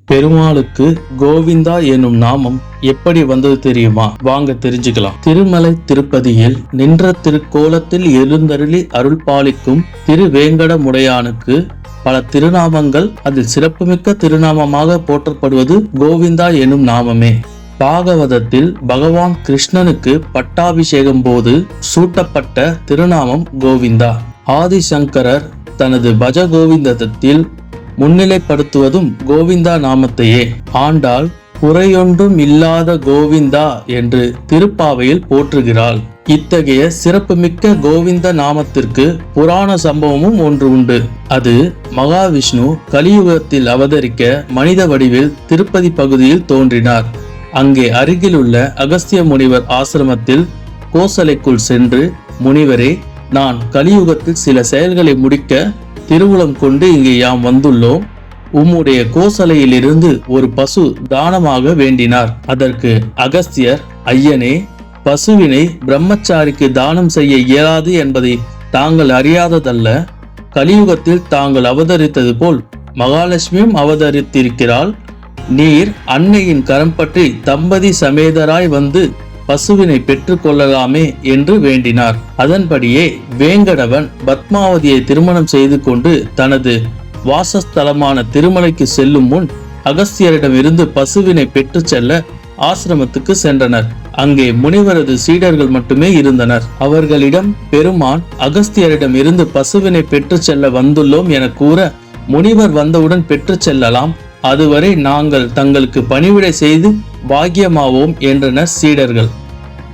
பெருமாளுக்கு கோவிந்தா எனும் நாமம் எப்படி வந்தது தெரியுமா? வாங்க தெரிஞ்சுக்கலாம். திருமலை திருப்பதியில் நின்ற திருக்கோலத்தில் எழுந்தருளி அருள் பாலிக்கும் திருவேங்கடமுடையானுக்கு பல திருநாமங்கள். அதில் சிறப்புமிக்க திருநாமமாக போற்றப்படுவது கோவிந்தா எனும் நாமமே. பாகவதத்தில் பகவான் கிருஷ்ணனுக்கு பட்டாபிஷேகம் போது சூட்டப்பட்ட திருநாமம் கோவிந்தா. ஆதிசங்கரர் தனது பஜ கோவிந்தத்தில் முன்னிலைப்படுத்துவதும் கோவிந்தா நாமத்தையே. ஆண்டாள் குறையொன்றும் இல்லாத கோவிந்தா என்று திருப்பாவையில் போற்றுகிறாள். இத்தகைய சிறப்புமிக்க கோவிந்த நாமத்திற்கு புராண சம்பவமும் ஒன்று உண்டு. அது மகாவிஷ்ணு கலியுகத்தில் அவதரிக்க மனித வடிவில் திருப்பதி பகுதியில் தோன்றினார். அங்கே அருகிலுள்ள அகஸ்திய முனிவர் ஆசிரமத்தில் கோசலைக்குள் சென்று, முனிவரே, நான் கலியுகத்தில் சில செயல்களை முடிக்க திருவுளம் கொண்டு இங்கே யாம் வந்துள்ளோம். உம்முடைய கோசலையிலிருந்து ஒரு பசு தானமாக வேண்டினார். அதற்கு அகஸ்தியர், ஐயனே, பசுவினை பிரம்மச்சாரிக்கு தானம் செய்ய இயலாது என்பதை தாங்கள் அறியாததல்ல. கலியுகத்தில் தாங்கள் அவதரித்தது போல் மகாலட்சுமியும் அவதரித்திருக்கிறாள். நீர் அன்னையின் கரம் பற்றி தம்பதி சமேதராய் வந்து பசுவினை பெற்றுக் கொள்ளலாமே என்று வேண்டினார். அதன்படியே வேங்கடவன் பத்மாவதியை திருமணம் செய்து கொண்டு தனது வாசஸ்தலமான திருமலைக்கு செல்லும் முன் அகஸ்தியரிடம் இருந்து பசுவினை பெற்று செல்ல ஆசிரமத்துக்கு சென்றனர். அங்கே முனிவரது சீடர்கள் மட்டுமே இருந்தனர். அவர்களிடம் பெருமான் அகஸ்தியரிடம் இருந்து பசுவினை பெற்று செல்ல வந்துள்ளோம் என கூற, முனிவர் வந்தவுடன் பெற்று செல்லலாம், அதுவரை நாங்கள் தங்களுக்கு பணிவிடை செய்து பாக்கியமாவோம் என்றனர் சீடர்கள்.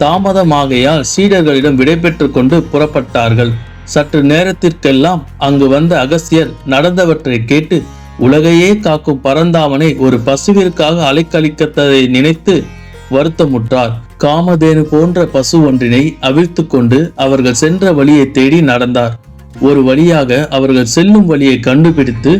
தாமதமாகையால் சீடர்களிடம் விடைபெற்று கொண்டு புறப்பட்டார்கள். சற்று நேரத்திற்கெல்லாம் அங்கு வந்த அகஸ்தியர் நடந்தவற்றை கேட்டு உலகையே காக்கும் பரந்தாமனை ஒரு பசுவிற்காக அலைக்கழிக்கத்தை நினைத்து வருத்தமுற்றார். காமதேனு போன்ற பசு ஒன்றினை அவிழ்த்து கொண்டு அவர்கள் சென்ற வழியை தேடி நடந்தார். ஒரு வழியாக அவர்கள் செல்லும் வழியை கண்டுபிடித்து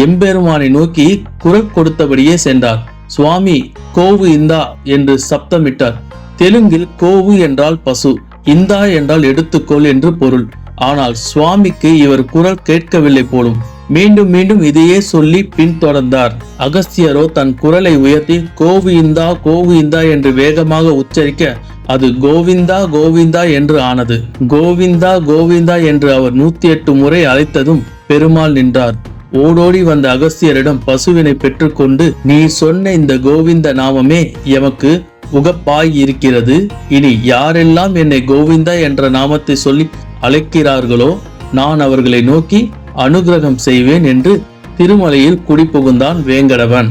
எம்பெருமானை நோக்கி குரல் கொடுத்தபடியே சென்றார். சுவாமி, கோவு இந்தா என்று சப்தமிட்டார். தெலுங்கில் கோவு என்றால் பசு, இந்தா என்றால் எடுத்துக்கொள் என்று பொருள். ஆனால் சுவாமிக்கு இவர் குரல் கேட்கவில்லை போலும். மீண்டும் மீண்டும் இதையே சொல்லி பின்தொடர்ந்தார். அகஸ்தியரோ தன் குரலை உயர்த்தி கோவு இந்தா, கோவு இந்தா என்று வேகமாக உச்சரிக்க அது கோவிந்தா, கோவிந்தா என்று ஆனது. கோவிந்தா, கோவிந்தா என்று அவர் 108 முறை அழைத்ததும் பெருமாள் நின்றார். ஓடோடி வந்த அகஸ்தியரிடம் பசுவினை பெற்றுக்கொண்டு, நீ சொன்ன இந்த கோவிந்த நாமமே எமக்கு உகப்பாய் இருக்கிறது. இனி யாரெல்லாம் என்னை கோவிந்தா என்ற நாமத்தை சொல்லி அழைக்கிறார்களோ நான் அவர்களை நோக்கி அனுகிரகம் செய்வேன் என்று திருமலையில் குடிபுகுந்தான் வேங்கடவன்.